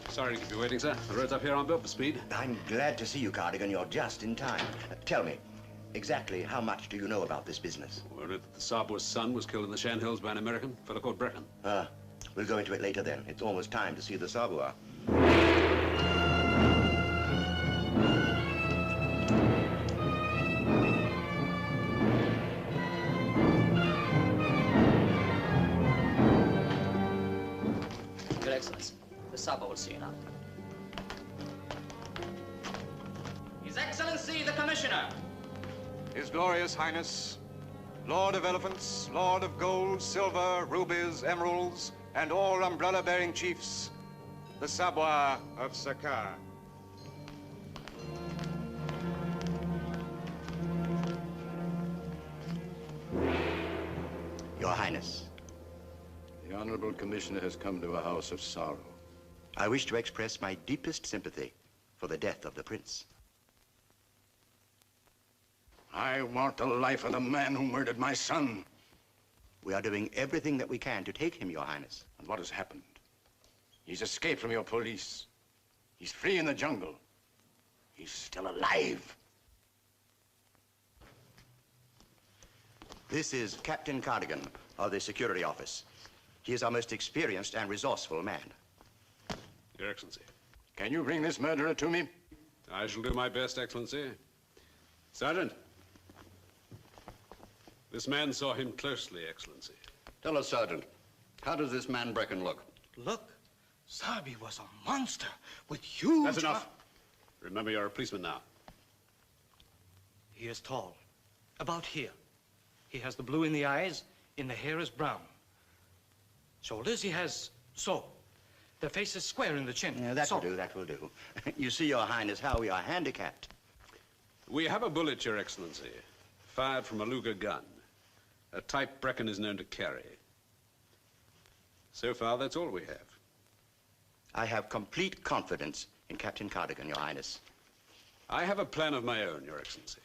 Sorry to keep you waiting, sir. The road's up here on built for speed. I'm glad to see you, Cardigan. You're just in time. Tell me, exactly how much do you know about this business? Word that the Sabua's son was killed in the Shan Hills by an American, fellow called Brecken. We'll go into it later then. It's almost time to see the Sabua. Your Excellency, the Sabua will see you now. His Excellency, the Commissioner. His Glorious Highness, Lord of Elephants, Lord of Gold, Silver, Rubies, Emeralds, and all umbrella-bearing chiefs, the Sabua of Sakar. Your Highness. The Honorable Commissioner has come to a house of sorrow. I wish to express my deepest sympathy for the death of the prince. I want the life of the man who murdered my son. We are doing everything that we can to take him, Your Highness. And what has happened? He's escaped from your police. He's free in the jungle. He's still alive. This is Captain Cardigan of the Security Office. He is our most experienced and resourceful man. Your Excellency. Can you bring this murderer to me? I shall do my best, Excellency. Sergeant. This man saw him closely, Excellency. Tell us, Sergeant, how does this man Brecken look? Look, Sabi was a monster with huge... That's enough. Remember, you're a policeman now. He is tall, about here. He has the blue in the eyes, and the hair is brown. Shoulders he has so. The face is square in the chin. Yeah, that will do, that will do. You see, Your Highness, how we are handicapped. We have a bullet, Your Excellency, fired from a Luger gun, a type Brecken is known to carry. So far, that's all we have. I have complete confidence in Captain Cardigan, Your Highness. I have a plan of my own, Your Excellency.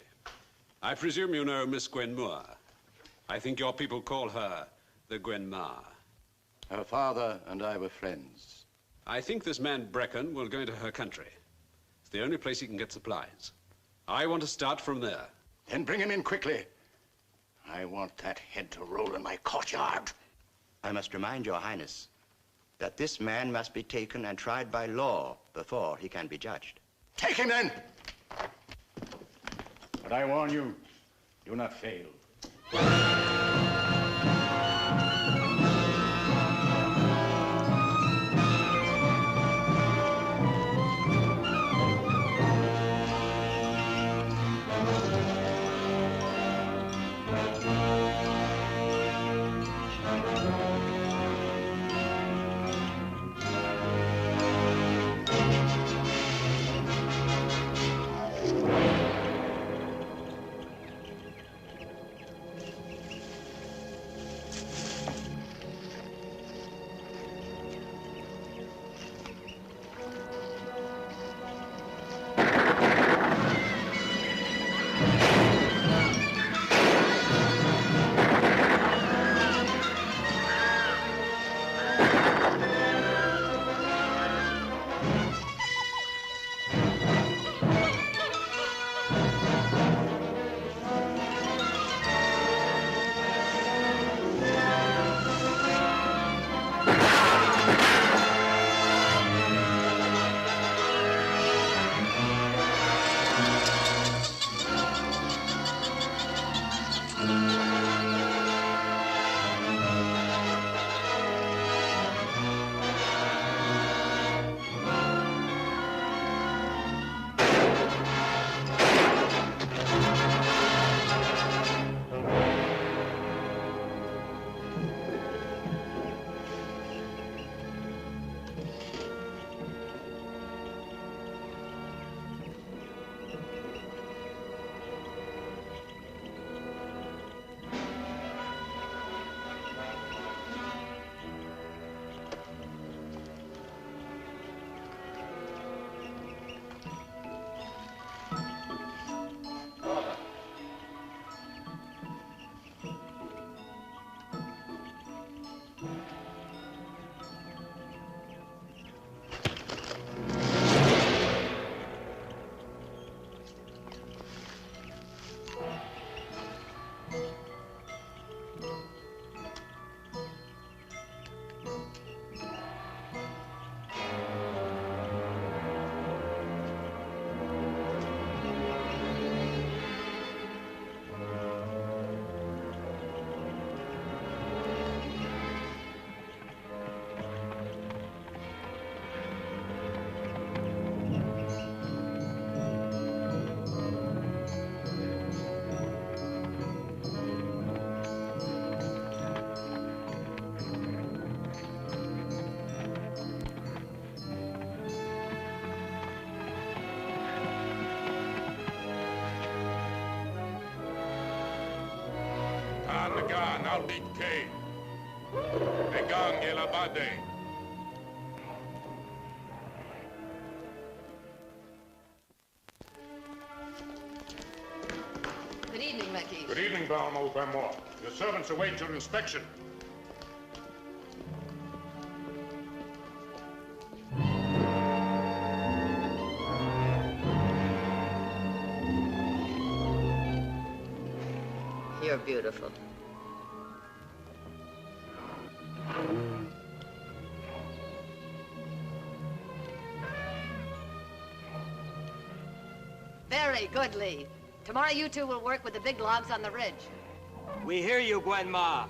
I presume you know Miss Gwen Moore. I think your people call her the Gwen Ma. Her father and I were friends. I think this man Brecken will go into her country. It's the only place he can get supplies. I want to start from there. Then bring him in quickly. I want that head to roll in my courtyard. I must remind Your Highness that this man must be taken and tried by law before he can be judged. Take him then! But I warn you, do not fail. Began Albit K. Begang Elabade. Good evening, Mickey. Good evening, Bow. Your servants await your inspection. You're beautiful. Very good, Lee. Tomorrow you two will work with the big logs on the ridge. We hear you, Grandma.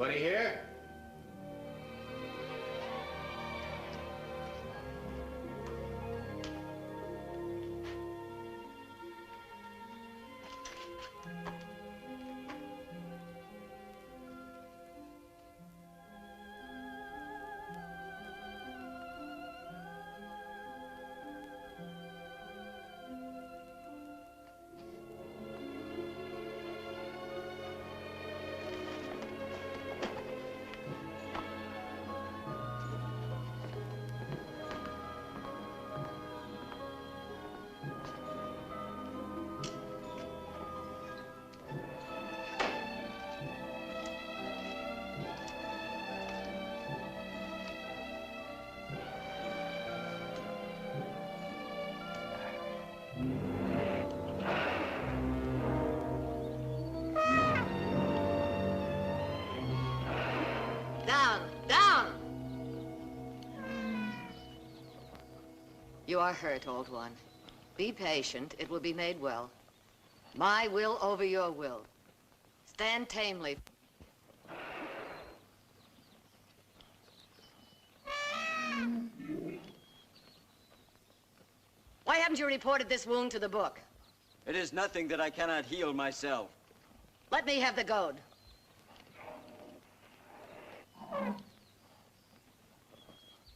Anybody here? You are hurt, old one. Be patient. It will be made well. My will over your will. Stand tamely. Why haven't you reported this wound to the book? It is nothing that I cannot heal myself. Let me have the goad.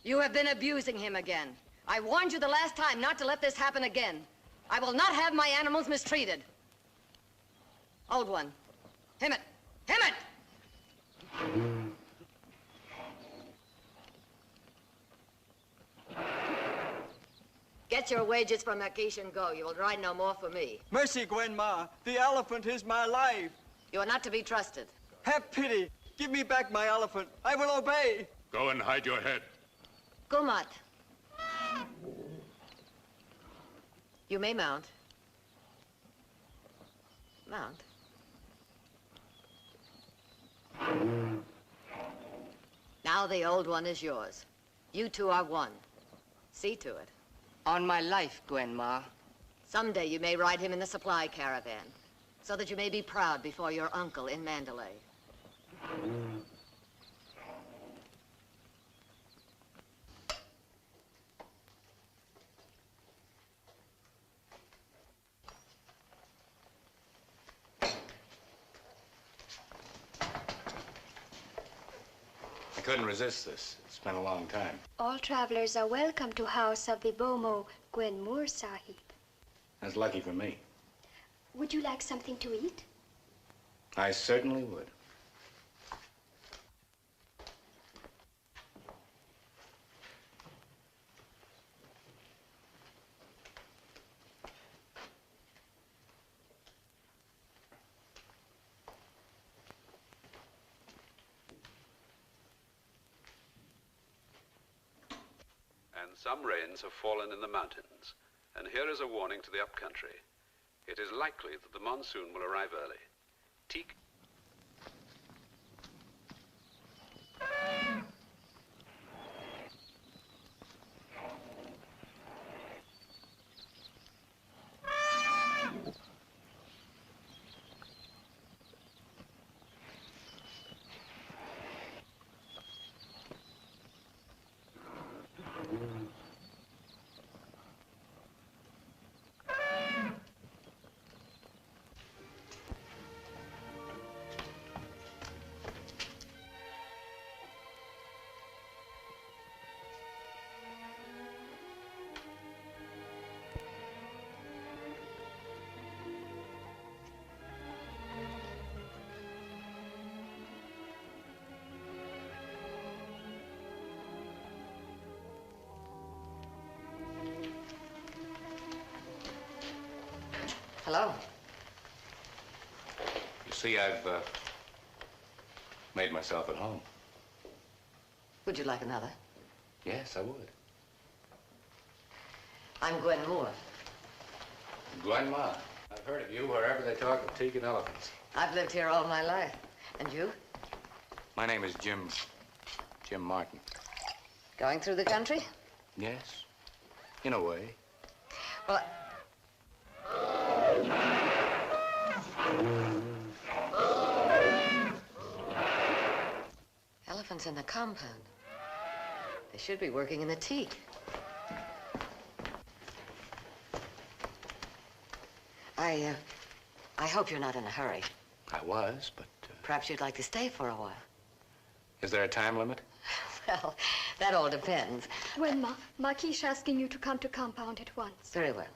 You have been abusing him again. I warned you the last time not to let this happen again. I will not have my animals mistreated. Old one, him it! Him it! Get your wages from Akish and go. You will ride no more for me. Mercy, Grandma. The elephant is my life. You are not to be trusted. Have pity. Give me back my elephant. I will obey. Go and hide your head. Gumat. You may mount. Mount. Now the old one is yours. You two are one. See to it. On my life, Grandma. Someday you may ride him in the supply caravan, so that you may be proud before your uncle in Mandalay. I couldn't resist this. It's been a long time. All travelers are welcome to house of the Bomo Gwenmoor Sahib. That's lucky for me. Would you like something to eat? I certainly would. some rains have fallen in the mountains, and here is a warning to the upcountry. It is likely that the monsoon will arrive early. Teak. Hello. You see, I've made myself at home. Would you like another? Yes, I would. I'm Gwen Moore. Gwen Ma. I've heard of you wherever they talk of teak and elephants. I've lived here all my life. And you? My name is Jim Martin. Going through the country? Yes, in a way. Well, elephants in the compound. They should be working in the teak. I hope you're not in a hurry. I was, but... Perhaps you'd like to stay for a while. Is there a time limit? Well, that all depends. Well, Marquis asking you to come to compound at once. Very well.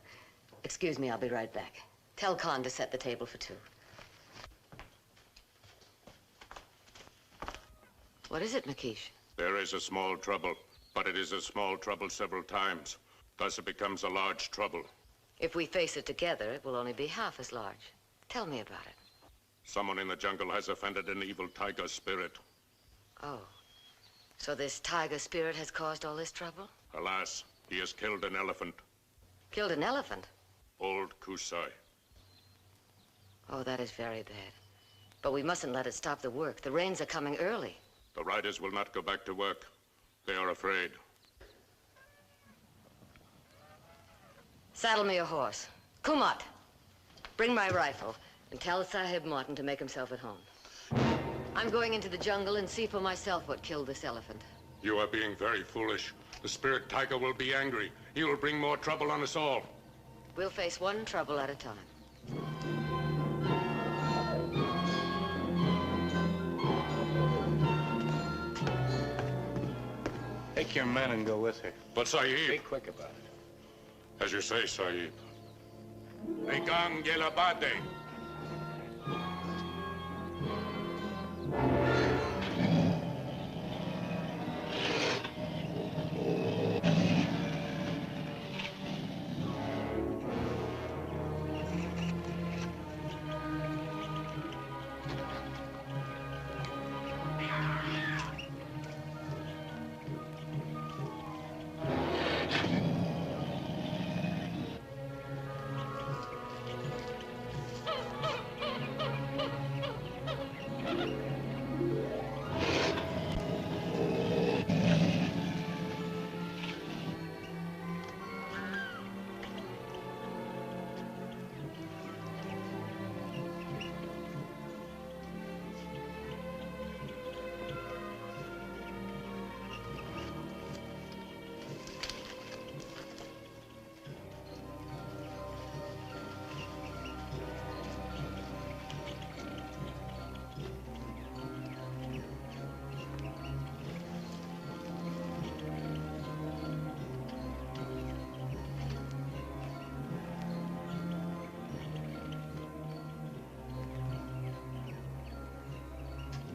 Excuse me, I'll be right back. Tell Khan to set the table for two. What is it, Makish? There is a small trouble, but it is a small trouble several times. Thus it becomes a large trouble. If we face it together, it will only be half as large. Tell me about it. Someone in the jungle has offended an evil tiger spirit. Oh. So this tiger spirit has caused all this trouble? Alas, he has killed an elephant. Killed an elephant? Old Kusai. Oh, that is very bad. But we mustn't let it stop the work. The rains are coming early. The riders will not go back to work. They are afraid. Saddle me a horse. Kumat, bring my rifle and tell Sahib Martin to make himself at home. I'm going into the jungle and see for myself what killed this elephant. You are being very foolish. The spirit tiger will be angry. He will bring more trouble on us all. We'll face one trouble at a time. Take your men and go with her. But, Sahib... Be quick about it. As you say, Sahib. Ekang Gelabade.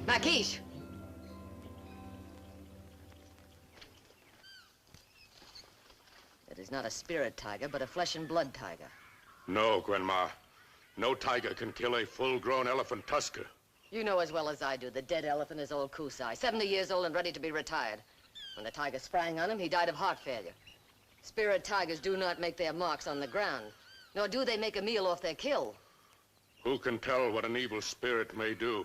Makish! It is not a spirit tiger, but a flesh and blood tiger. No, Gwenma. No tiger can kill a full-grown elephant tusker. You know as well as I do, the dead elephant is old Kusai, 70 years old and ready to be retired. When the tiger sprang on him, he died of heart failure. Spirit tigers do not make their marks on the ground, nor do they make a meal off their kill. Who can tell what an evil spirit may do?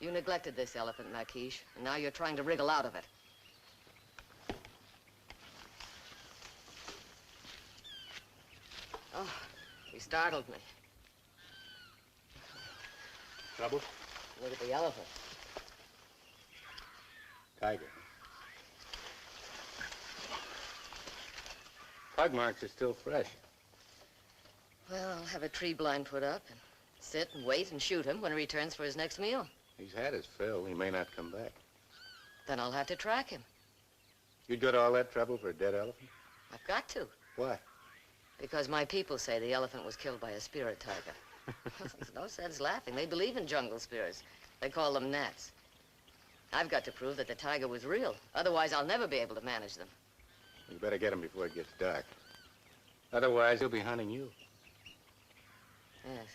You neglected this elephant, Makish, and now you're trying to wriggle out of it. Oh, he startled me. Trouble? Look at the elephant. Tiger. Pug marks are still fresh. Well, I'll have a tree blind put up and sit and wait and shoot him when he returns for his next meal. He's had his fill. He may not come back. Then I'll have to track him. You'd go to all that trouble for a dead elephant? I've got to. Why? Because my people say the elephant was killed by a spirit tiger. There's no sense laughing. They believe in jungle spirits. They call them gnats. I've got to prove that the tiger was real. Otherwise, I'll never be able to manage them. You better get him before it gets dark. Otherwise, he'll be hunting you. Yes.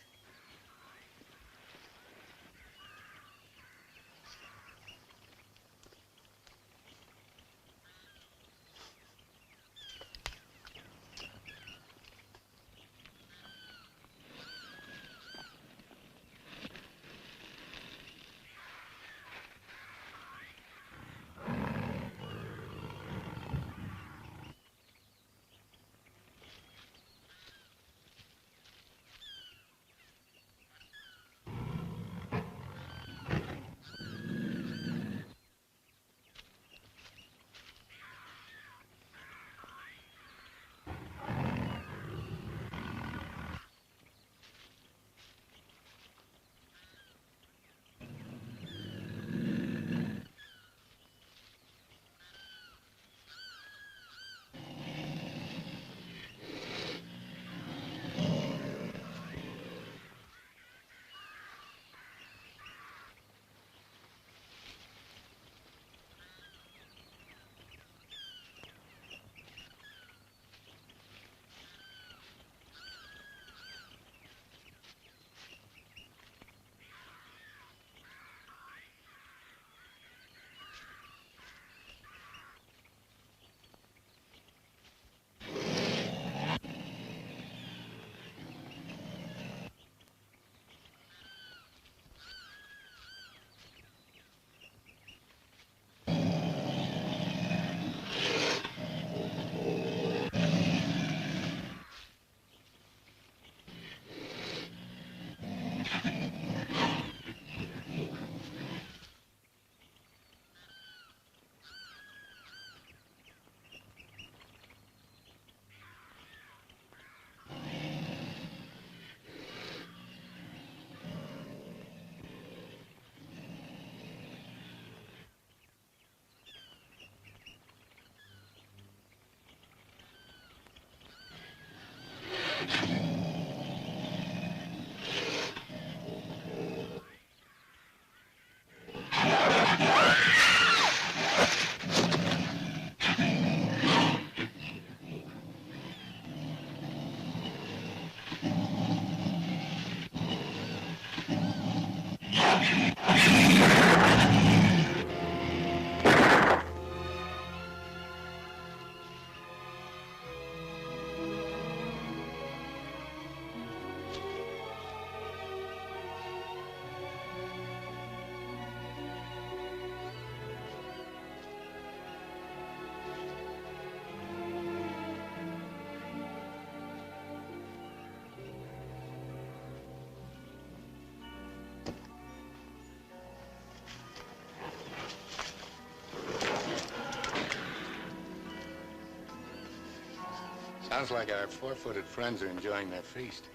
Sounds like our four-footed friends are enjoying their feast.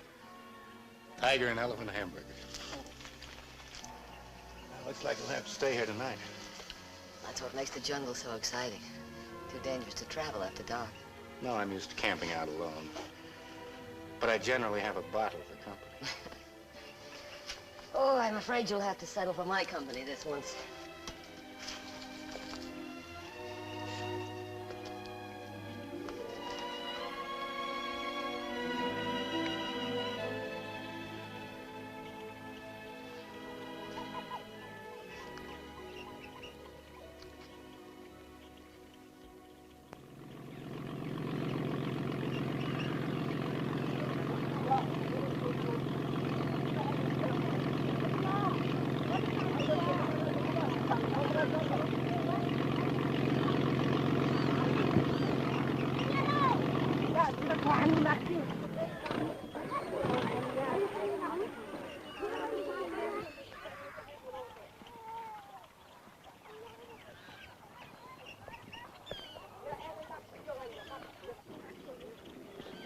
Tiger and elephant hamburgers. Looks like we'll have to stay here tonight. That's what makes the jungle so exciting. Too dangerous to travel after dark. No, I'm used to camping out alone. But I generally have a bottle for company. Oh, I'm afraid you'll have to settle for my company this once.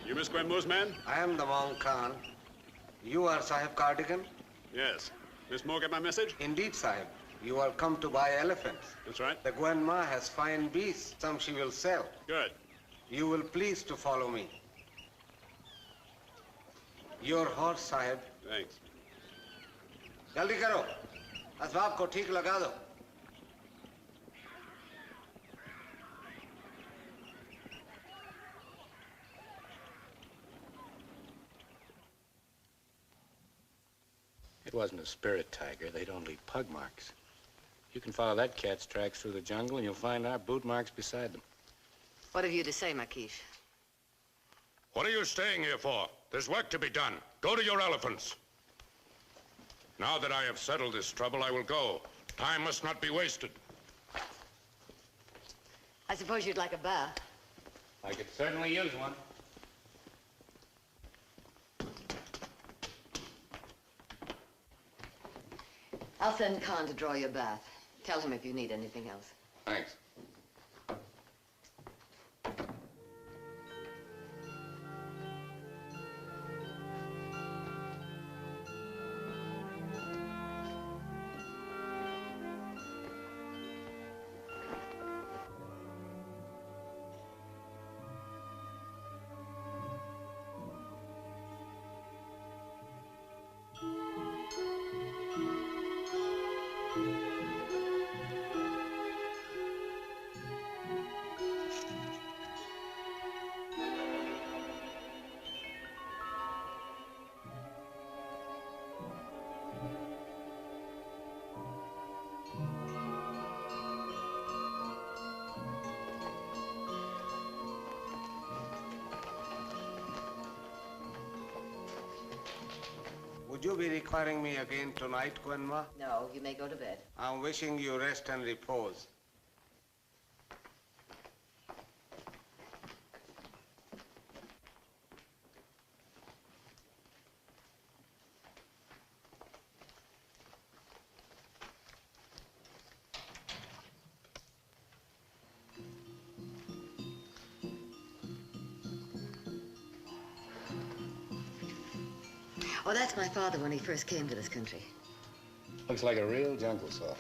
You Miss Gwen Moore's man? I am the Monk Khan. You are Sahib Cardigan? Yes. Miss Moore get my message? Indeed, Sahib. You are come to buy elephants. That's right. The Gwen Ma has fine beasts. Some she will sell. Good. You will please to follow me. Your horse, Sahib. Thanks. जल्दी करो. असबाब को ठीक लगा दो. It wasn't a spirit tiger. They don't leave pug marks. You can follow that cat's tracks through the jungle and you'll find our boot marks beside them. What have you to say, Makish? What are you staying here for? There's work to be done. Go to your elephants. Now that I have settled this trouble, I will go. Time must not be wasted. I suppose you'd like a bath. I could certainly use one. I'll send Khan to draw your bath. Tell him if you need anything else. Thanks. Would you be requiring me again tonight, Gwen Ma? No, you may go to bed. I'm wishing you rest and repose. Oh, that's my father when he first came to this country. Looks like a real jungle saw.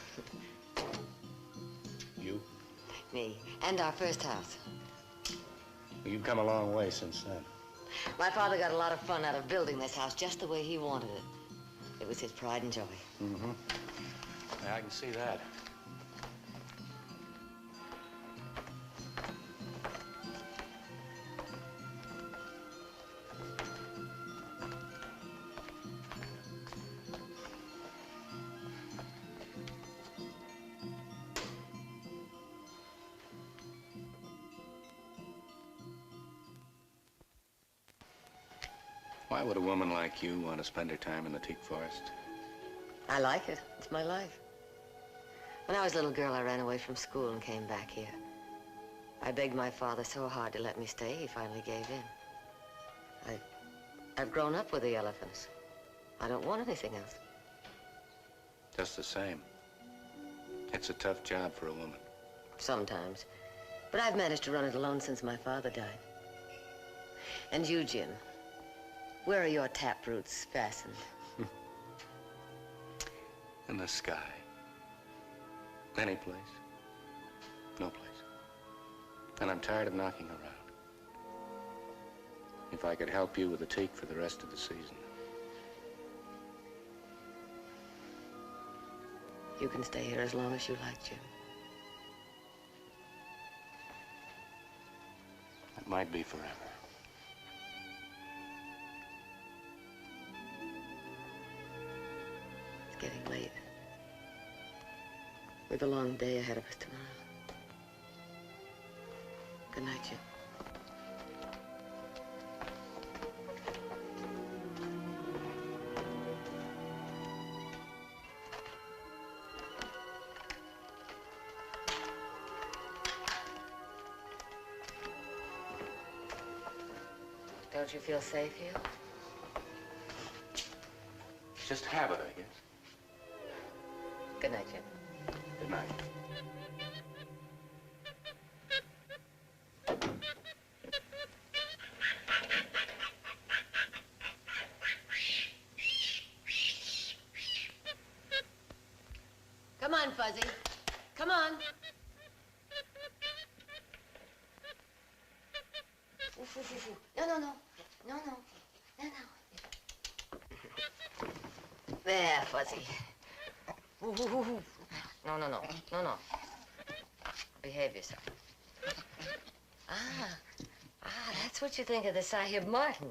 You? Me. And our first house. Well, you've come a long way since then. My father got a lot of fun out of building this house just the way he wanted it. It was his pride and joy. Mm-hmm. Yeah, I can see that. Why would a woman like you want to spend her time in the teak forest? I like it. It's my life. When I was a little girl, I ran away from school and came back here. I begged my father so hard to let me stay, he finally gave in. I've grown up with the elephants. I don't want anything else. Just the same. It's a tough job for a woman. Sometimes. But I've managed to run it alone since my father died. And you, Jim, where are your taproots fastened? In the sky. Any place. No place. And I'm tired of knocking around. If I could help you with the teak for the rest of the season. You can stay here as long as you like, Jim. It might be forever. It's getting late. We've a long day ahead of us tomorrow. Good night, Jim. Don't you feel safe here? It's just habit, I guess. Good night, Jim. Good night. Come on, Fuzzy. Come on. No, no, no. No, no. No, no. There, Fuzzy. No, no, no. No, no. Behave yourself. That's what you think of the Sahib Martin.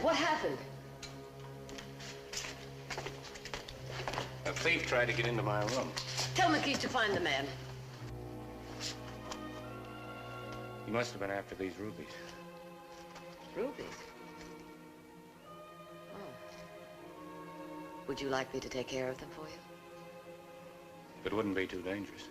What happened? A thief tried to get into my room. Tell McKee to find the man. He must have been after these rubies. Rubies? Oh. Would you like me to take care of them for you? It wouldn't be too dangerous.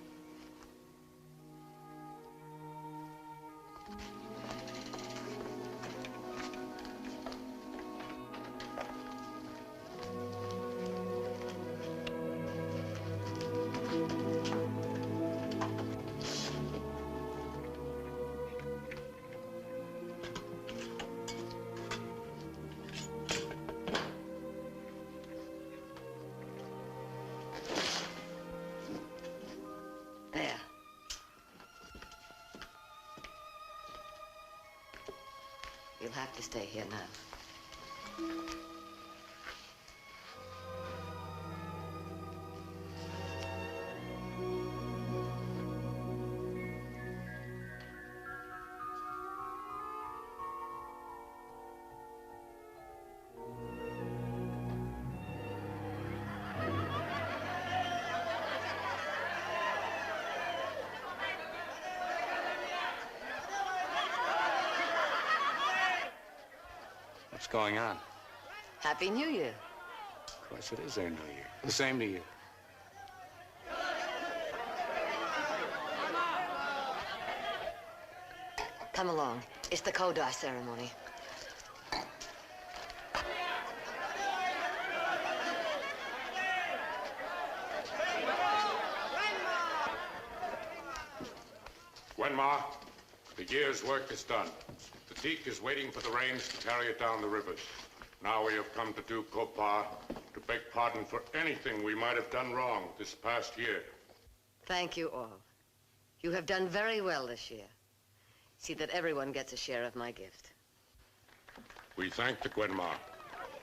You'll have to stay here now. What's going on? Happy New Year. Of course, it is their New Year. The same to you. Come along. It's the Kodai ceremony. Gwenma, the year's work is done. The teak is waiting for the rains to carry it down the rivers. Now we have come to do Kopa, to beg pardon for anything we might have done wrong this past year. Thank you all. You have done very well this year. See that everyone gets a share of my gift. We thank the Gwenma,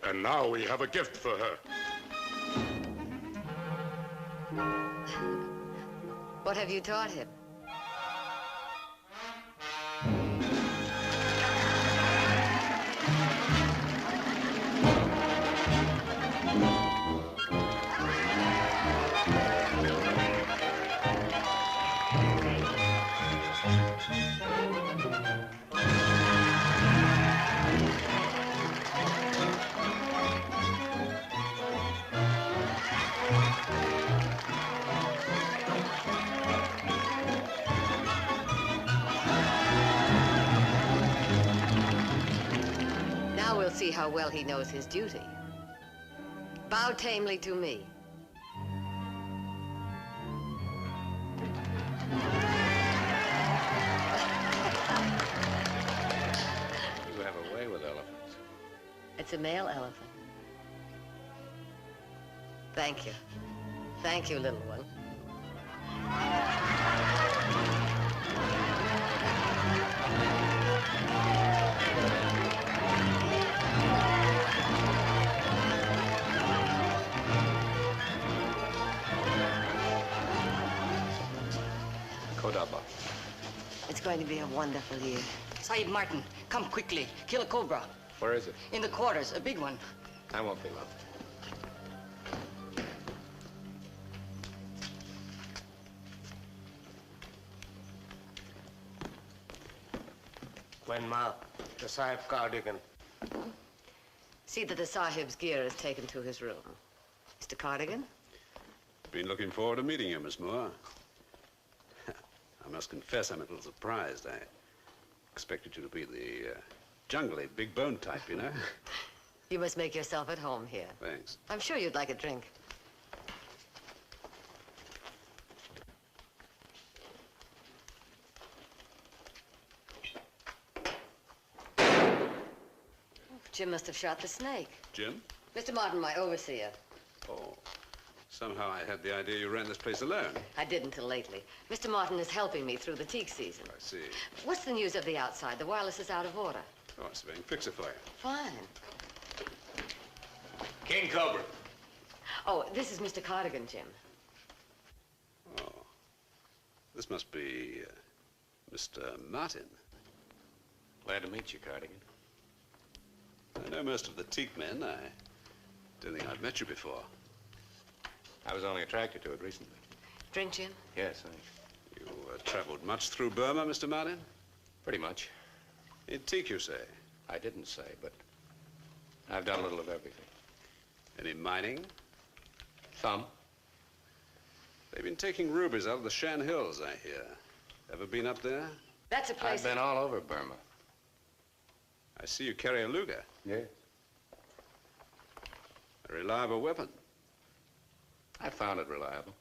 and now we have a gift for her. What have you taught him? See how well he knows his duty. Bow tamely to me. You have a way with elephants. It's a male elephant. Thank you. Thank you, little one. It's going to be a wonderful year. Sahib Martin, come quickly. Kill a cobra. Where is it? In the quarters, a big one. I won't be long. Ma, the Sahib cardigan. See that the Sahib's gear is taken to his room. Mr. Cardigan? Been looking forward to meeting you, Miss Moore. I must confess I'm a little surprised. I expected you to be the jungly, big bone type, you know? You must make yourself at home here. Thanks. I'm sure you'd like a drink. Jim must have shot the snake. Jim? Mr. Martin, my overseer. Oh. Somehow I had the idea you ran this place alone. I did until lately. Mr. Martin is helping me through the teak season. I see. What's the news of the outside? The wireless is out of order. Oh, it's being fix it for you. Fine. King Cobra. Oh, this is Mr. Cardigan, Jim. Oh. This must be Mr. Martin. Glad to meet you, Cardigan. I know most of the teak men. I don't think I've met you before. I was only attracted to it recently. Drink, Jim? Yes, thanks. You traveled much through Burma, Mr. Martin? Pretty much. In teak, you say? I didn't say, but I've done a little of everything. Any mining? Some. They've been taking rubies out of the Shan Hills, I hear. Ever been up there? That's a place... I've been all over Burma. I see you carry a Luger. Yes. A reliable weapon. I found it reliable.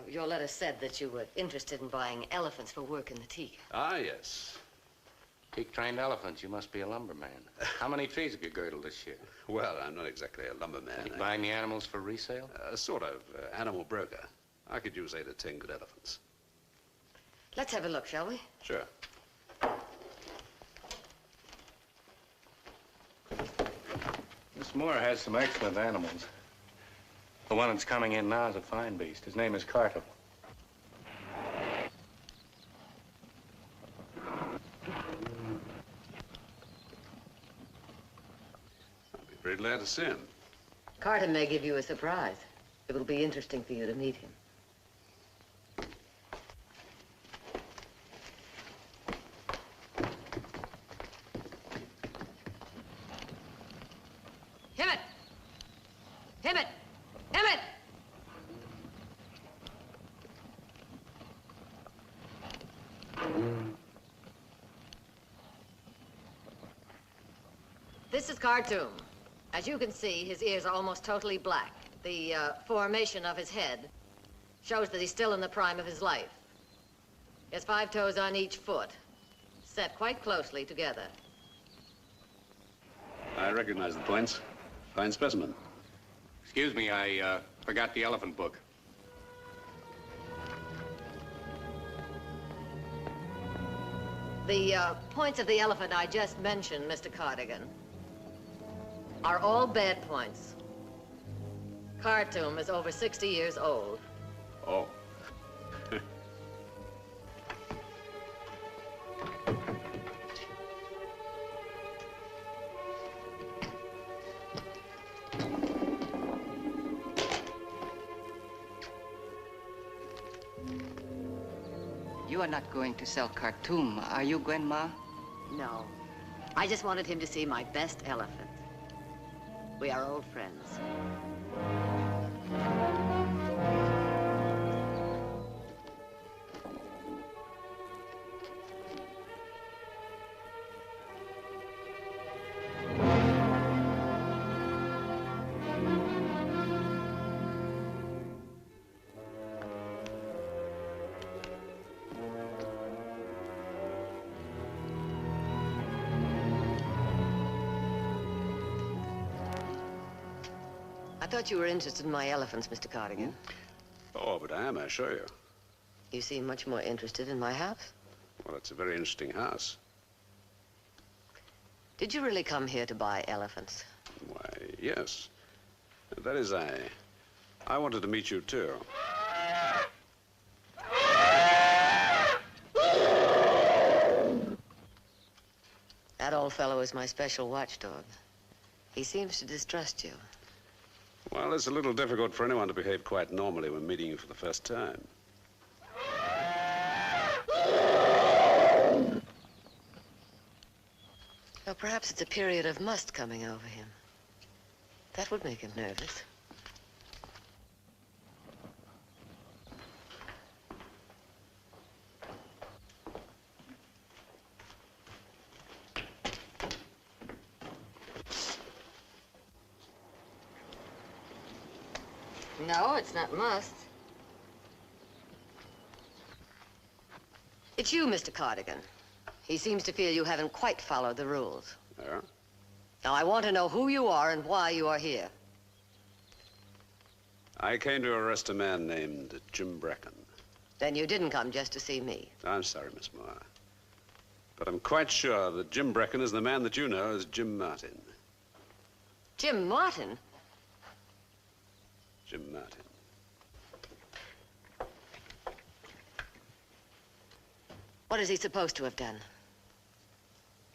Your letter said that you were interested in buying elephants for work in the teak. Ah, yes. Teak-trained elephants, you must be a lumberman. How many trees have you girdled this year? Well, I'm not exactly a lumberman. You buying the animals for resale? Sort of. Animal broker. I could use 8 or 10 good elephants. Let's have a look, shall we? Sure. Miss Moore has some excellent animals. The one that's coming in now is a fine beast. His name is Carter. I'll be very glad to see him. Carter may give you a surprise. It will be interesting for you to meet him. This is Khartoum. As you can see, his ears are almost totally black. The formation of his head shows that he's still in the prime of his life. He has 5 toes on each foot, set quite closely together. I recognize the points. Fine specimen. Excuse me, I forgot the elephant book. The points of the elephant I just mentioned, Mr. Cardigan, are all bad points. Khartoum is over 60 years old. Oh. You are not going to sell Khartoum, are you, Grandma? No. I just wanted him to see my best elephant. We are old friends. I thought you were interested in my elephants, Mr. Cardigan. Oh, but I am, I assure you. You seem much more interested in my house. Well, it's a very interesting house. Did you really come here to buy elephants? Why, yes. That is, I wanted to meet you, too. That old fellow is my special watchdog. He seems to distrust you. Well, it's a little difficult for anyone to behave quite normally when meeting you for the first time. Well, perhaps it's a period of must coming over him. That would make him nervous. No, it's not must. It's you, Mr. Cardigan. He seems to feel you haven't quite followed the rules. Yeah? Now, I want to know who you are and why you are here. I came to arrest a man named Jim Brecken. Then you didn't come just to see me. I'm sorry, Miss Moore. But I'm quite sure that Jim Brecken is the man that you know as Jim Martin. Jim Martin? Jim Martin. What is he supposed to have done?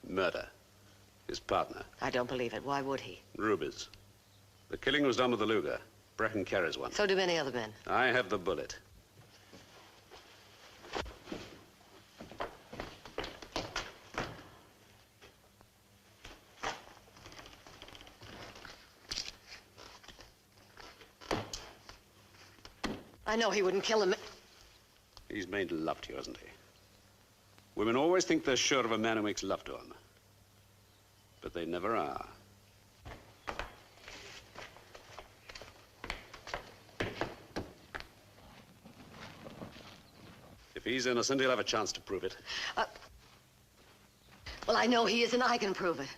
Murder. His partner. I don't believe it. Why would he? Rubies. The killing was done with a Luger. Brecken carries one. So do many other men. I have the bullet. I know he wouldn't kill him. He's made love to you, hasn't he? Women always think they're sure of a man who makes love to them. But they never are. If he's innocent, he'll have a chance to prove it. Well, I know he is, and I can prove it.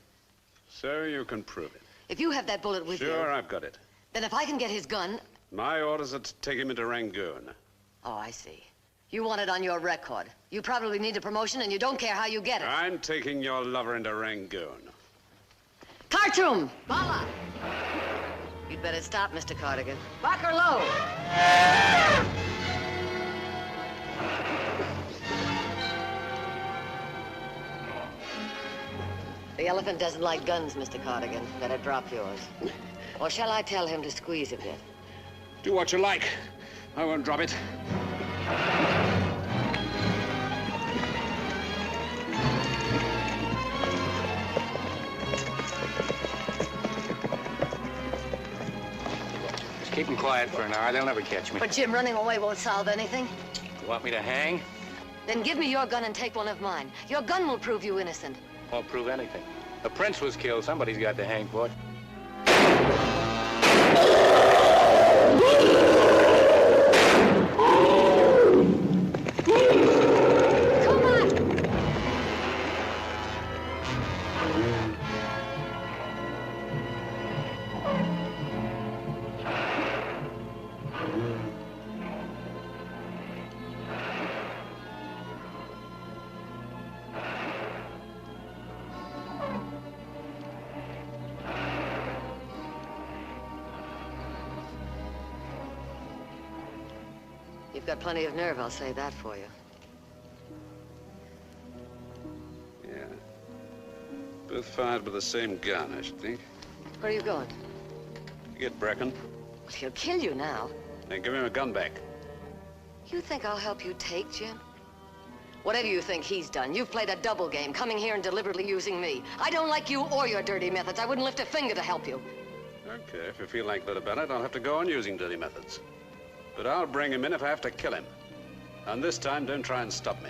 So you can prove it. If you have that bullet with you... Sure, I've got it. Then if I can get his gun... My orders are to take him into Rangoon. Oh, I see. You want it on your record. You probably need a promotion, and you don't care how you get it. I'm taking your lover into Rangoon. Khartoum! Bala! You'd better stop, Mr. Cardigan. Back her low! The elephant doesn't like guns, Mr. Cardigan. Better drop yours. Or shall I tell him to squeeze a bit? Do what you like. I won't drop it. Just keep them quiet for an hour. They'll never catch me. But Jim, running away won't solve anything. You want me to hang? Then give me your gun and take one of mine. Your gun will prove you innocent. Won't prove anything. The prince was killed. Somebody's got to hang for it. You've got plenty of nerve, I'll say that for you. Yeah. Both fired with the same gun, I should think. Where are you going? You get Brecken. Well, he'll kill you now. Then give him a gun back. You think I'll help you take Jim? Whatever you think he's done, you've played a double game, coming here and deliberately using me. I don't like you or your dirty methods. I wouldn't lift a finger to help you. Okay, if you feel like that about it, I'll have to go on using dirty methods. But I'll bring him in if I have to kill him. And this time, don't try and stop me.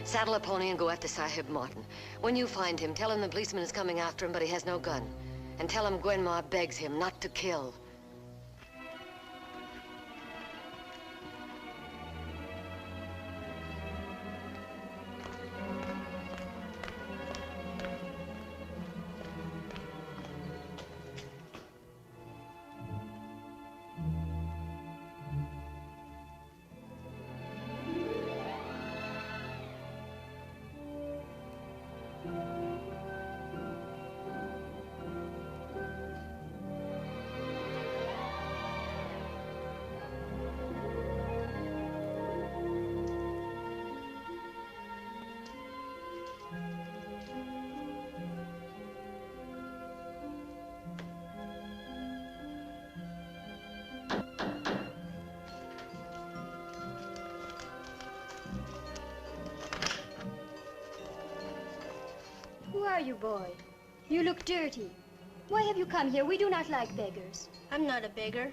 Saddle a pony and go after Sahib Martin. When you find him, tell him the policeman is coming after him, but he has no gun. And tell him Gwenma begs him not to kill. Who are you, boy? You look dirty. Why have you come here? We do not like beggars. I'm not a beggar.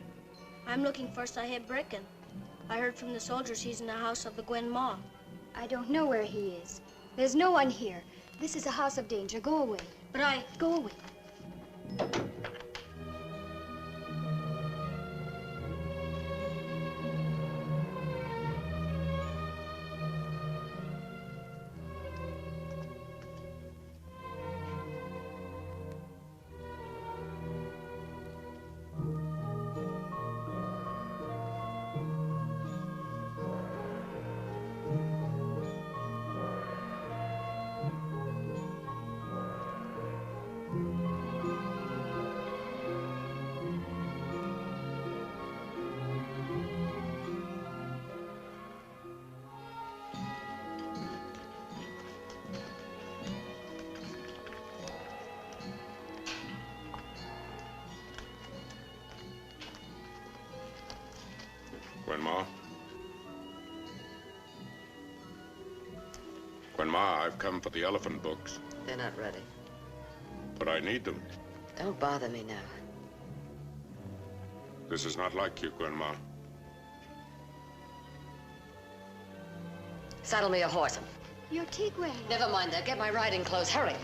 I'm looking for Sahib Brecken. I heard from the soldiers he's in the house of the Gwen Ma. I don't know where he is. There's no one here. This is a house of danger. Go away. But Go away. Gwenma? Gwenma, I've come for the elephant books. They're not ready. But I need them. Don't bother me now. This is not like you, Gwenma. Saddle me a horse. Your Tigray. Never mind that. Get my riding clothes. Hurry.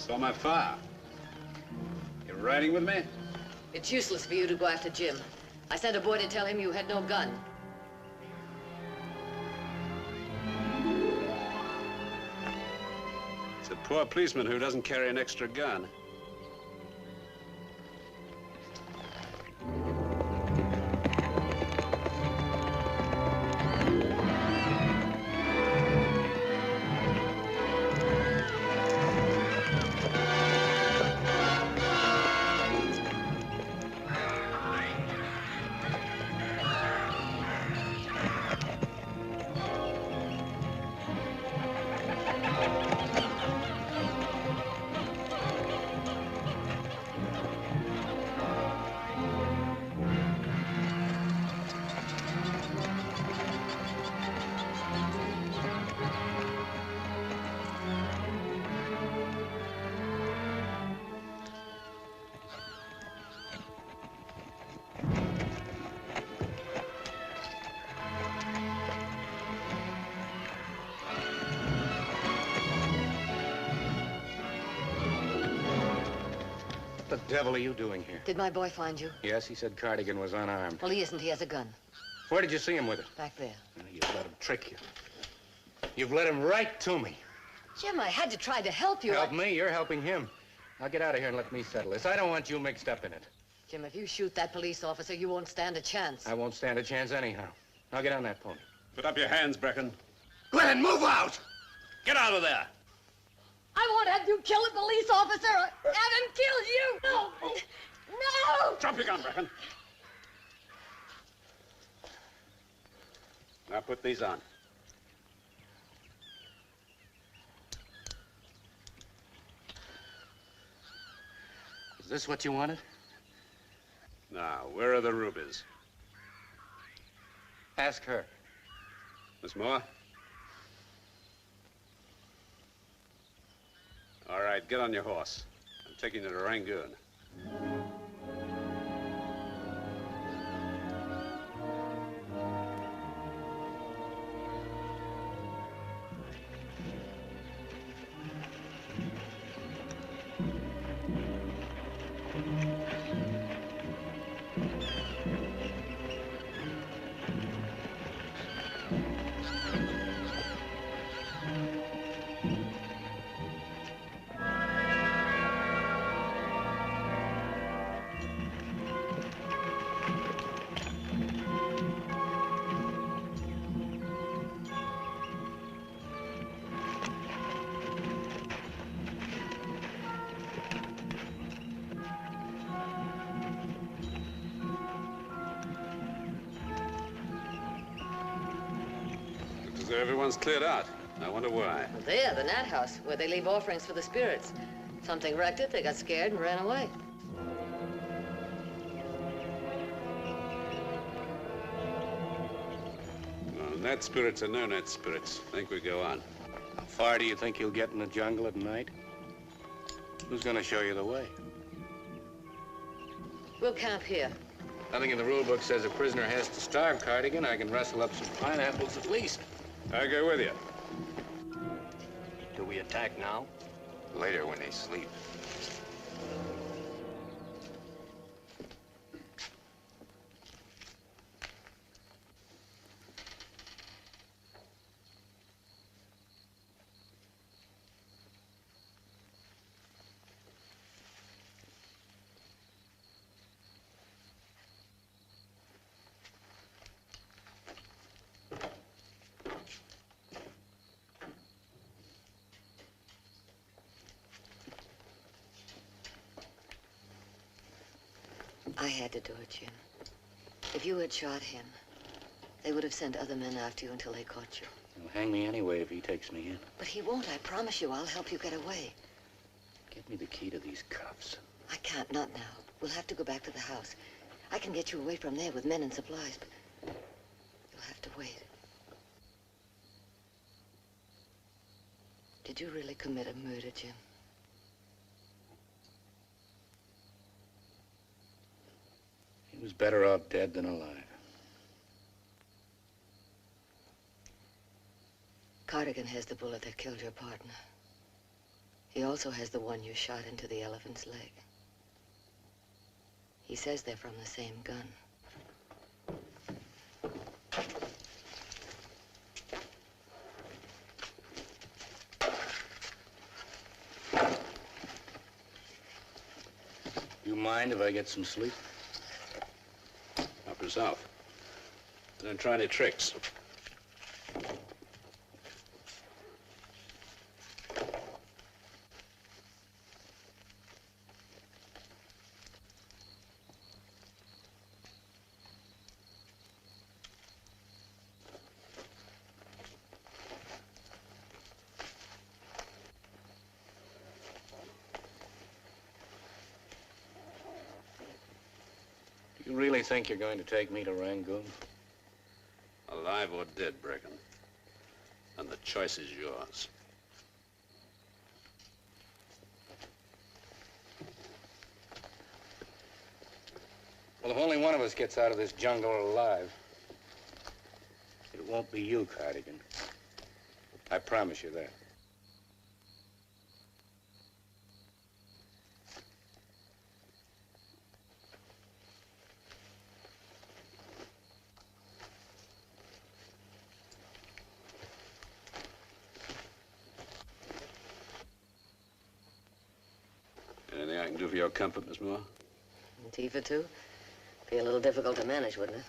Saw my fire. You riding with me? It's useless for you to go after Jim. I sent a boy to tell him you had no gun. It's a poor policeman who doesn't carry an extra gun. What the devil are you doing here? Did my boy find you? Yes, he said Cardigan was unarmed. Well, he isn't. He has a gun. Where did you see him with it? Back there. You've let him trick you. You've led him right to me. Jim, I had to try to help you. Help me? You're helping him. Now get out of here and let me settle this. I don't want you mixed up in it. Jim, if you shoot that police officer, you won't stand a chance. I won't stand a chance anyhow. Now get on that pony. Put up your hands, Brecken. Glenn, move out! Get out of there! I won't have you kill a police officer or have him kill you! No! No! Drop your gun, Brecken. Now put these on. Is this what you wanted? Now, where are the rubies? Ask her. Miss Moore? All right, get on your horse. I'm taking you to Rangoon. Everyone's cleared out. I wonder why. Well, there, the Nat House, where they leave offerings for the spirits. Something wrecked it, they got scared and ran away. Well, Nat spirits or no Nat spirits, I think we go on. How far do you think you'll get in the jungle at night? Who's gonna show you the way? We'll camp here. Nothing in the rule book says a prisoner has to starve, Cardigan. I can rustle up some pineapples at least. I'll go with you. Do we attack now? Later when they sleep. I had to do it, Jim. If you had shot him, they would have sent other men after you until they caught you. He'll hang me anyway if he takes me in. But he won't, I promise you. I'll help you get away. Get me the key to these cuffs. I can't, not now. We'll have to go back to the house. I can get you away from there with men and supplies, but you'll have to wait. Did you really commit a murder, Jim? He was better off dead than alive. Cardigan has the bullet that killed your partner. He also has the one you shot into the elephant's leg. He says they're from the same gun. You mind if I get some sleep? Help yourself. Don't try any tricks. You really think you're going to take me to Rangoon? Alive or dead, Brecken. And the choice is yours. Well, if only one of us gets out of this jungle alive, it won't be you, Cardigan. I promise you that. I can do for your comfort, Miss Moore? Tea for two? Be a little difficult to manage, wouldn't it?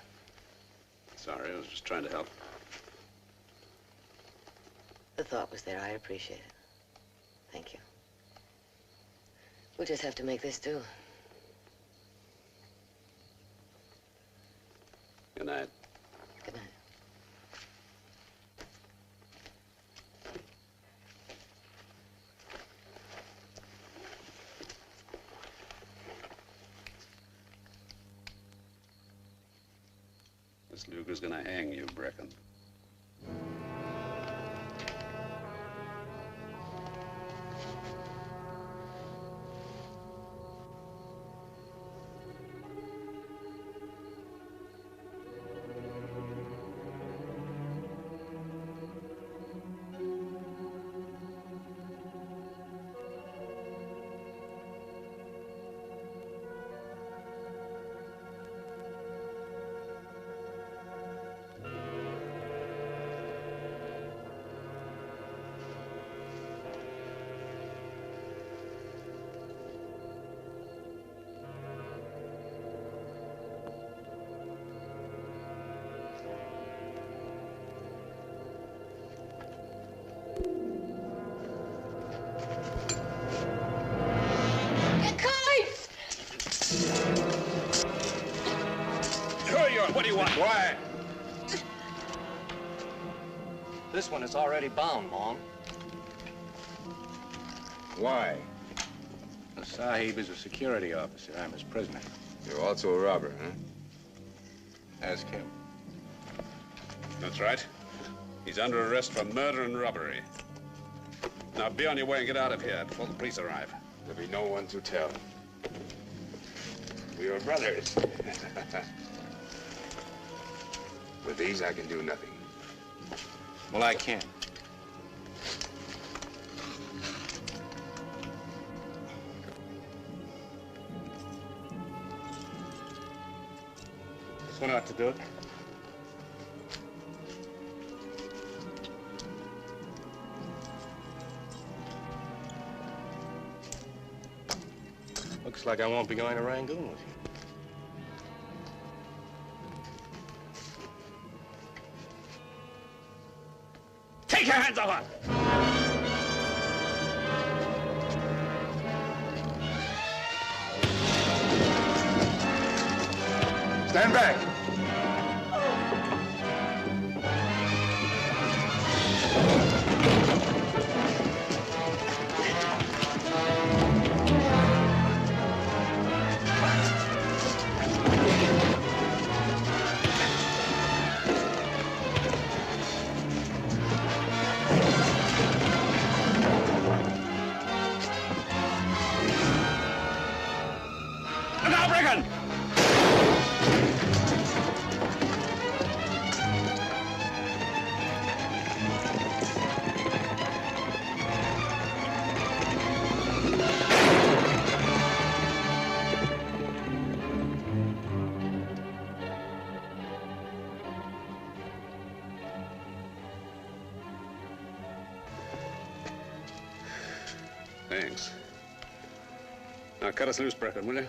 Sorry, I was just trying to help. The thought was there. I appreciate it. Thank you. We'll just have to make this do. Good night. Good night. Miss Luger's gonna hang you, Brecken. What do you want? Why? This one is already bound, Mom. Why? The Sahib is a security officer. I'm his prisoner. You're also a robber, huh? Ask him. That's right. He's under arrest for murder and robbery. Now be on your way and get out of here before the police arrive. There'll be no one to tell. We are brothers. With these, I can do nothing. Well, I can. This one ought to do it. Looks like I won't be going to Rangoon with you. Take your hands off her! Stand back. Thanks. Now cut us loose, Brecken, will you?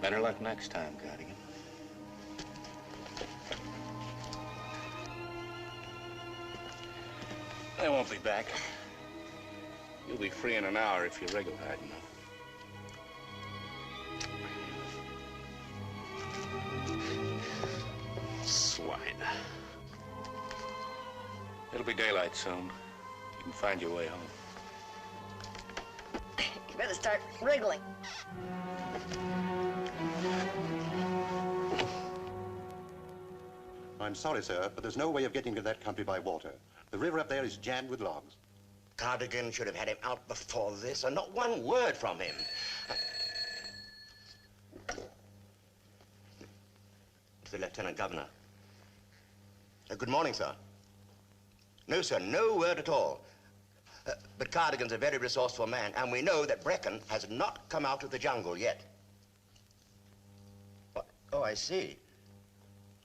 Better luck next time, Cardigan. I won't be back. You'll be free in an hour if you wriggle hard enough. Swine. It'll be daylight soon. You can find your way home. You better start wriggling. I'm sorry, sir, but there's no way of getting to that country by water. The river up there is jammed with logs. Cardigan should have had him out before this, and not one word from him. To the Lieutenant Governor. Good morning, sir. No, sir, no word at all. But Cardigan's a very resourceful man, and we know that Brecken has not come out of the jungle yet. What? Oh, I see.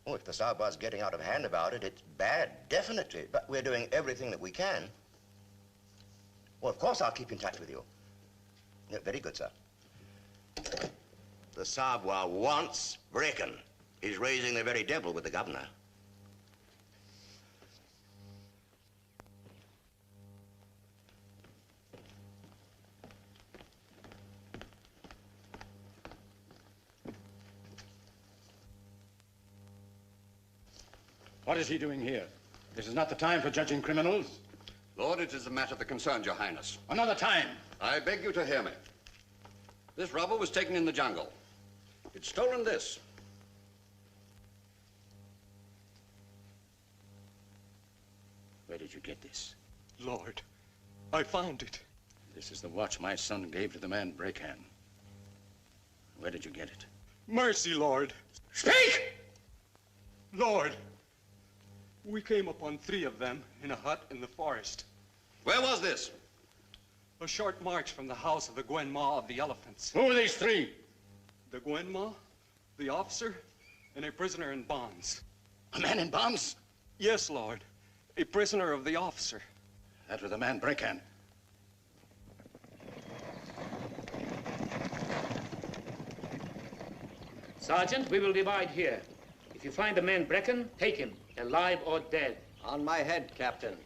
Oh, if the Saba's getting out of hand about it, it's bad, definitely. But we're doing everything that we can. Well, of course I'll keep in touch with you. Yeah, very good, sir. The Sabwa wants Brecken. He's raising the very devil with the governor. What is he doing here? This is not the time for judging criminals. Lord, it is a matter that concerns your highness. Another time. I beg you to hear me. This robber was taken in the jungle. It's stolen this. Where did you get this? Lord, I found it. This is the watch my son gave to the man Brecan. Where did you get it? Mercy, Lord. Speak! Lord, we came upon 3 of them in a hut in the forest. Where was this? A short march from the house of the Gwenma of the Elephants. Who are these 3? The Gwenma, the officer, and a prisoner in bonds. A man in bonds? Yes, Lord. A prisoner of the officer. That was the man Brecan. Sergeant, we will divide here. If you find the man Brecken, take him, alive or dead. On my head, Captain.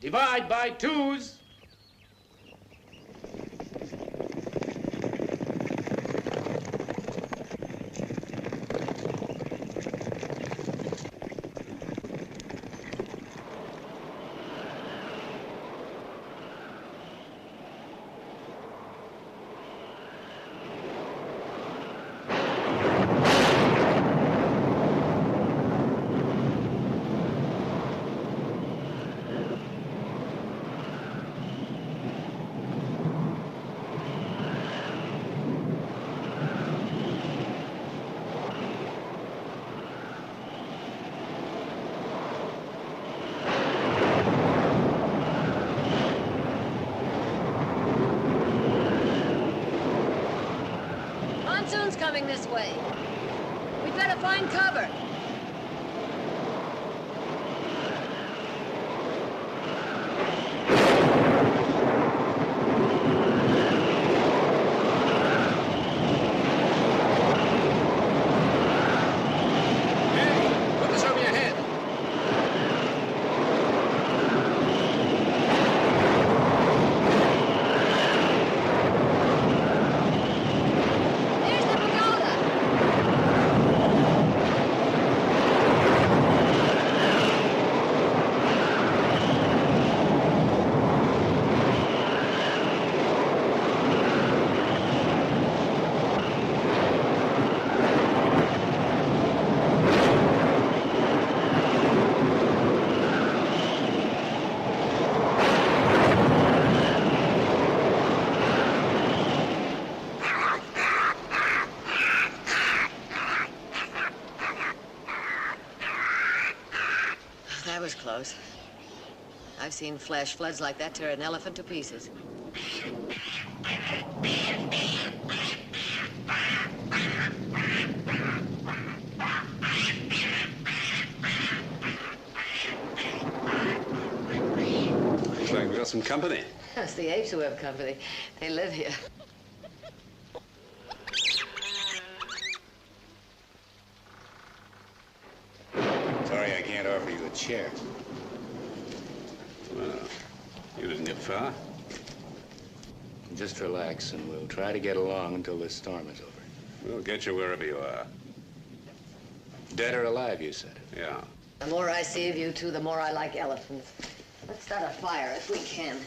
Divide by 2s. Coming this way. We'd better find cover. That was close. I've seen flash floods like that tear an elephant to pieces. Looks like we got some company. It's the apes who have company. They live here. Sorry I can't offer you a chair. Well, you didn't get far. Just relax, and we'll try to get along until this storm is over. We'll get you wherever you are. Dead or alive, you said? Yeah. The more I see of you two, the more I like elephants. Let's start a fire if we can.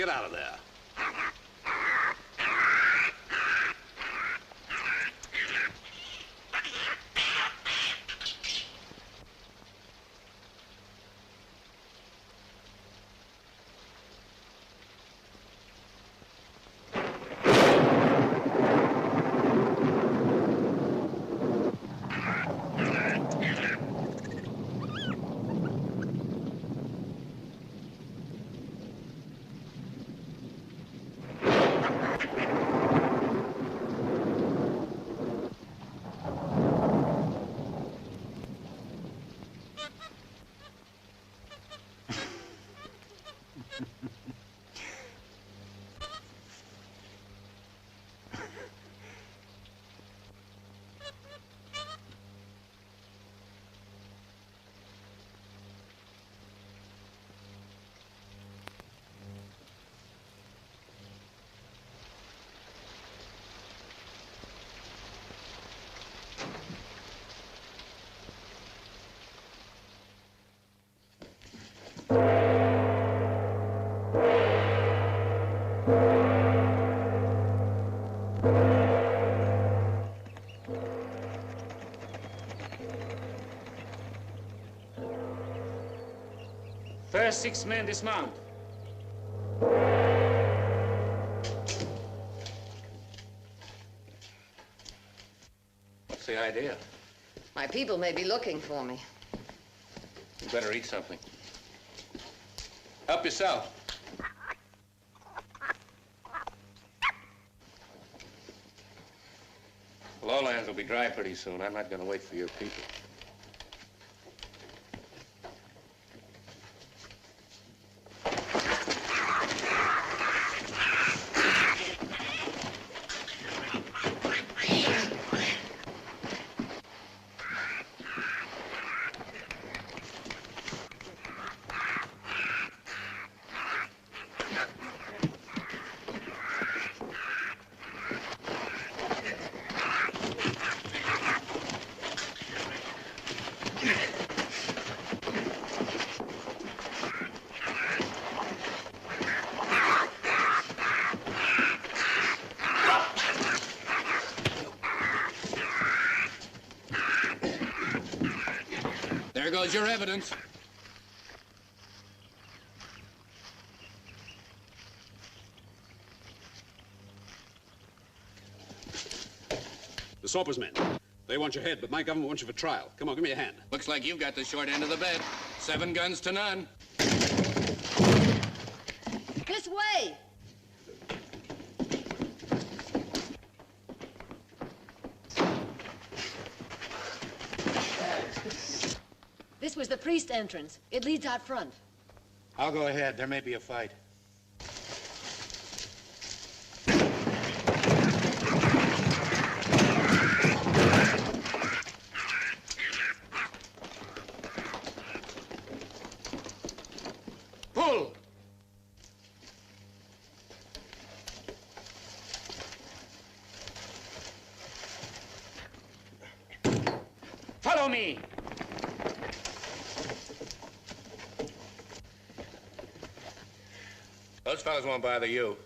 get out of there. First 6 men dismount. What's the idea? My people may be looking for me. You better eat something. Help yourself. Lowlands will be dry pretty soon. I'm not going to wait for your people. There goes your evidence. The Sorper's men. They want your head, but my government wants you for trial. Come on, give me a hand. Looks like you've got the short end of the bed. 7 guns to none. This way! This was the priest entrance. It leads out front. I'll go ahead. There may be a fight. Pull! Follow me! Those fellas won't bother you.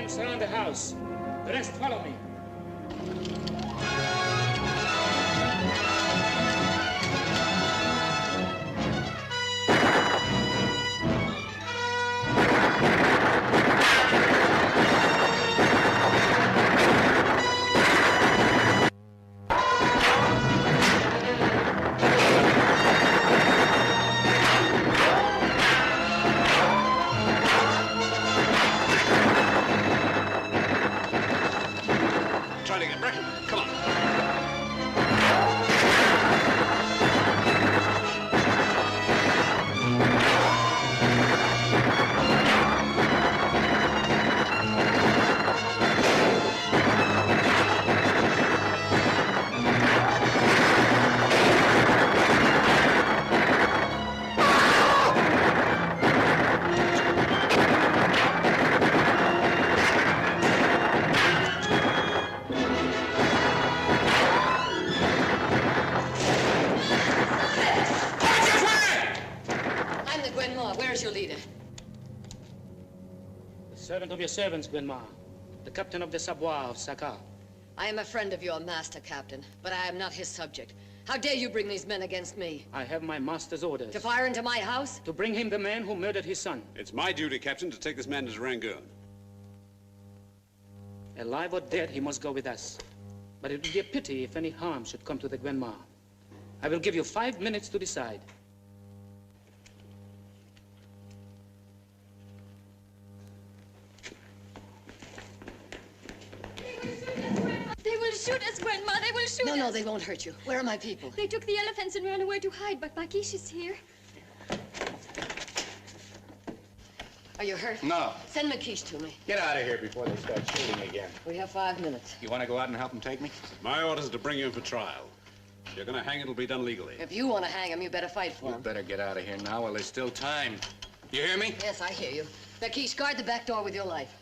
Surround the house. The rest follow me. of your servants, Gwenma, the captain of the Savoie of Saka. I am a friend of your master, Captain, but I am not his subject. How dare you bring these men against me? I have my master's orders. To fire into my house? To bring him the man who murdered his son. It's my duty, Captain, to take this man to Rangoon. Alive or dead, he must go with us. But it would be a pity if any harm should come to the Gwenma. I will give you 5 minutes to decide. They will shoot us, Grandma. They will shoot us. No, they won't hurt you. Where are my people? They took the elephants and ran away to hide, but Makish is here. Are you hurt? No. Send Makish to me. Get out of here before they start shooting again. We have 5 minutes. You want to go out and help them take me? My orders are to bring you in for trial. If you're going to hang, it'll be done legally. If you want to hang him, you better fight for You him. better get out of here now while there's still time. You hear me? Yes, I hear you. Makish, guard the back door with your life.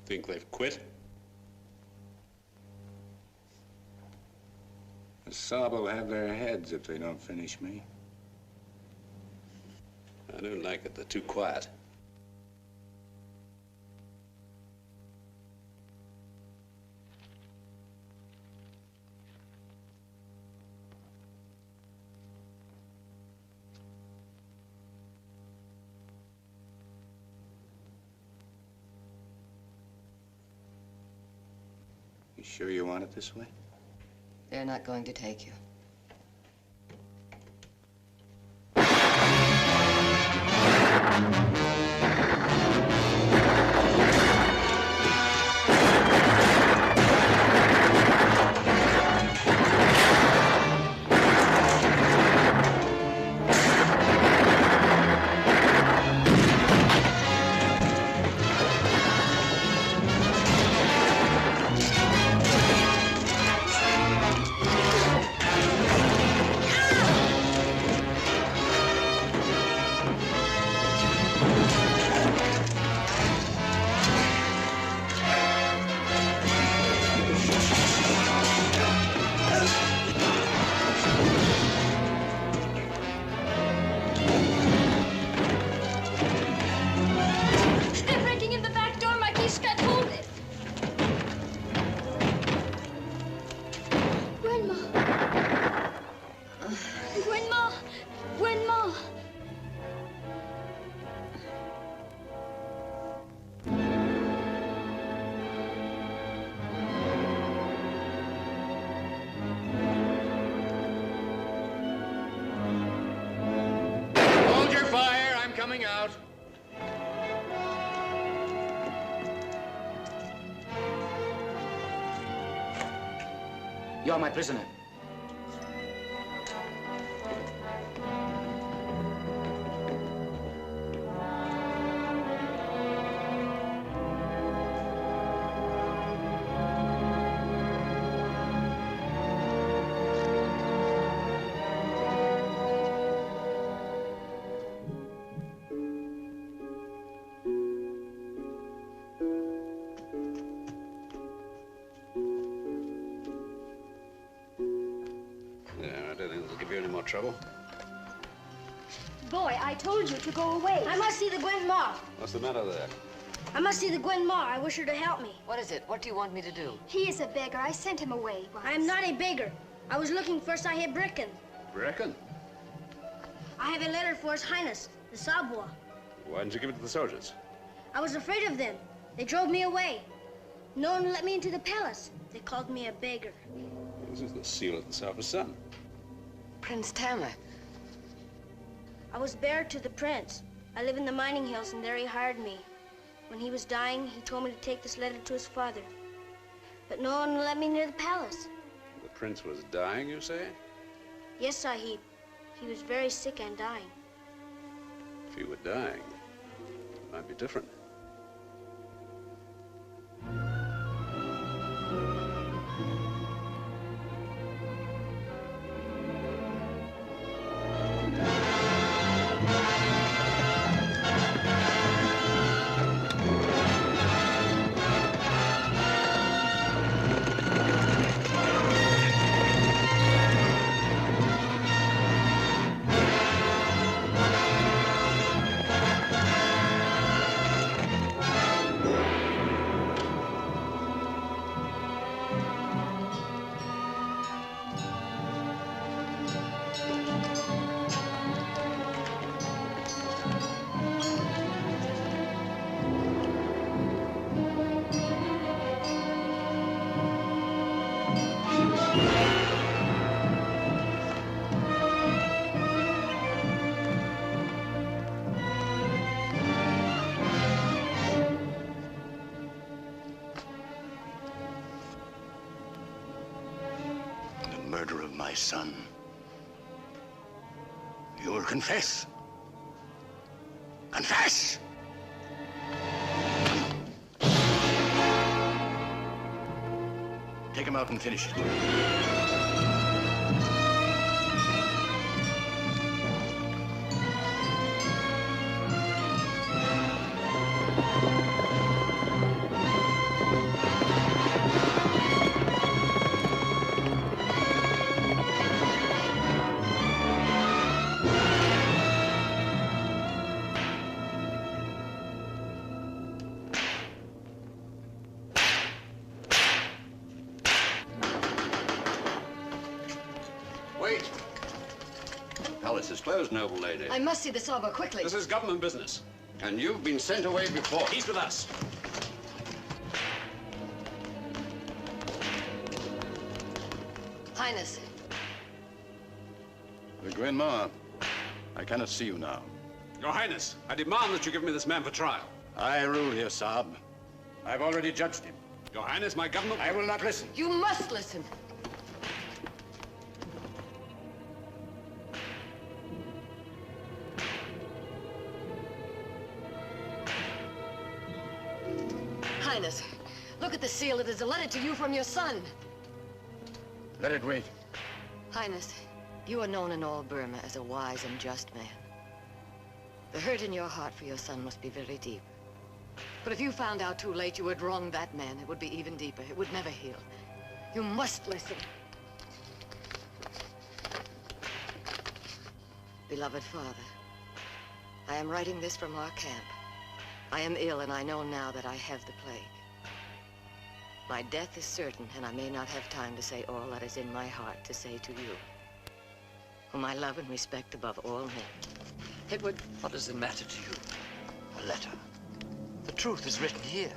Think they've quit? The Sab will have their heads if they don't finish me. I don't like it. They're too quiet. You sure you want it this way? They're not going to take you. Coming out. You are my prisoner. Trouble? Boy, I told you to go away. I must see the Gwenma. What's the matter there? I must see the Gwenma. I wish her to help me. What is it? What do you want me to do? He is a beggar. I sent him away once. I am not a beggar. I was looking for Sahib Brecon. Brecon? I have a letter for His Highness, the Savoie. Why didn't you give it to the soldiers? I was afraid of them. They drove me away. No one let me into the palace. They called me a beggar. This is the seal of the Sovereign Sun. Prince Tamely. I was bearer to the prince. I live in the mining hills, and there he hired me. When he was dying, he told me to take this letter to his father. But no one will let me near the palace. The prince was dying, you say? Yes, Sahib. He was very sick and dying. If he were dying, it might be different. Murder of my son. You will confess. Confess! Take him out and finish it. Wait! The palace is closed, noble lady. I must see the Saba quickly. This is government business. And you've been sent away before. He's with us. Highness. The Grandma, I cannot see you now. Your Highness, I demand that you give me this man for trial. I rule here, Saab. I've already judged him. Your Highness, my government... I will not listen. You must listen. Highness, look at the seal. It is a letter to you from your son. Let it wait. Highness, you are known in all Burma as a wise and just man. The hurt in your heart for your son must be very deep. But if you found out too late you had wronged that man, it would be even deeper. It would never heal. You must listen. Beloved father, I am writing this from our camp. I am ill, and I know now that I have the plague. My death is certain, and I may not have time to say all that is in my heart to say to you, whom I love and respect above all men. It would... What does it matter to you? A letter. The truth is written here.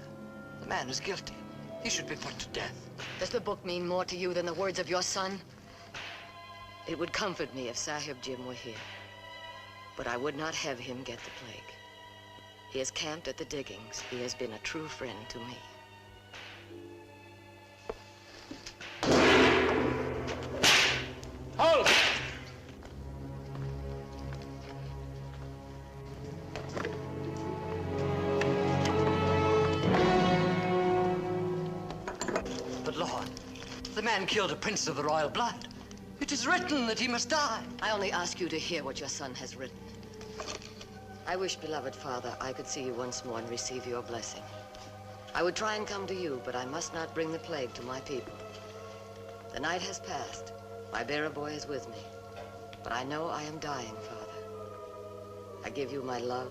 The man is guilty. He should be put to death. Does the book mean more to you than the words of your son? It would comfort me if Sahib Jim were here. But I would not have him get the plague. He has camped at the diggings. He has been a true friend to me. Hold! But Lord, the man killed a prince of the royal blood. It is written that he must die. I only ask you to hear what your son has written. I wish, beloved father, I could see you once more and receive your blessing. I would try and come to you, but I must not bring the plague to my people. The night has passed. My bearer boy is with me. But I know I am dying, Father. I give you my love,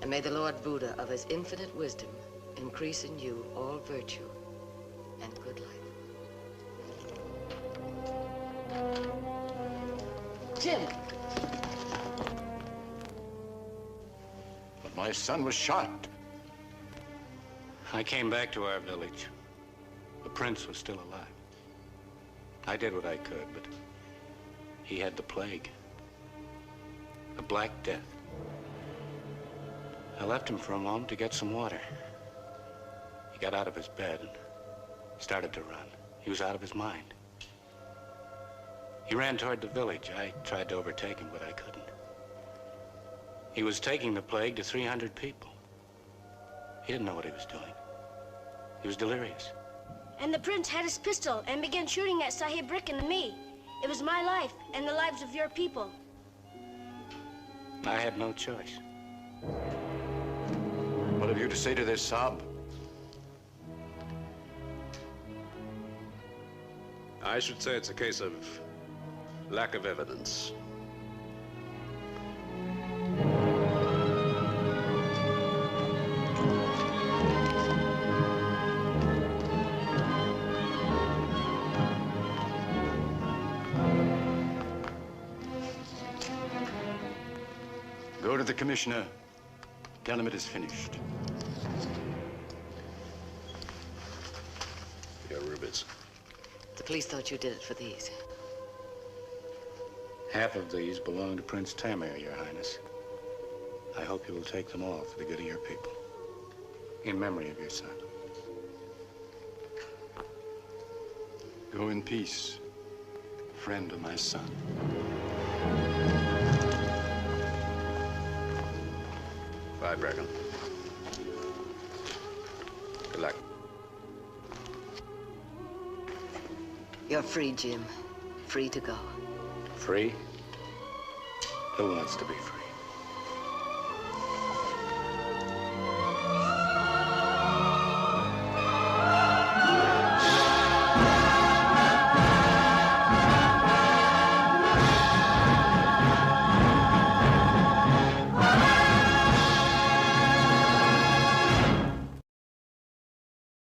and may the Lord Buddha of his infinite wisdom increase in you all virtue and good life. Jim! But my son was shot. I came back to our village. The prince was still alive. I did what I could, but he had the plague. The Black Death. I left him for a moment to get some water. He got out of his bed and started to run. He was out of his mind. He ran toward the village. I tried to overtake him, but I couldn't. He was taking the plague to 300 people. He didn't know what he was doing. He was delirious. And the prince had his pistol and began shooting at Sahib Rick and me. It was my life and the lives of your people. I had no choice. What have you to say to this, Saab? I should say it's a case of lack of evidence. Go to the commissioner. Tell him it is finished. Your rubies. The police thought you did it for these. Half of these belong to Prince Tamely, Your Highness. I hope you will take them all for the good of your people. In memory of your son. Go in peace, friend of my son. Bye, Bracken. Good luck. You're free, Jim. Free to go. Free? Who wants to be free?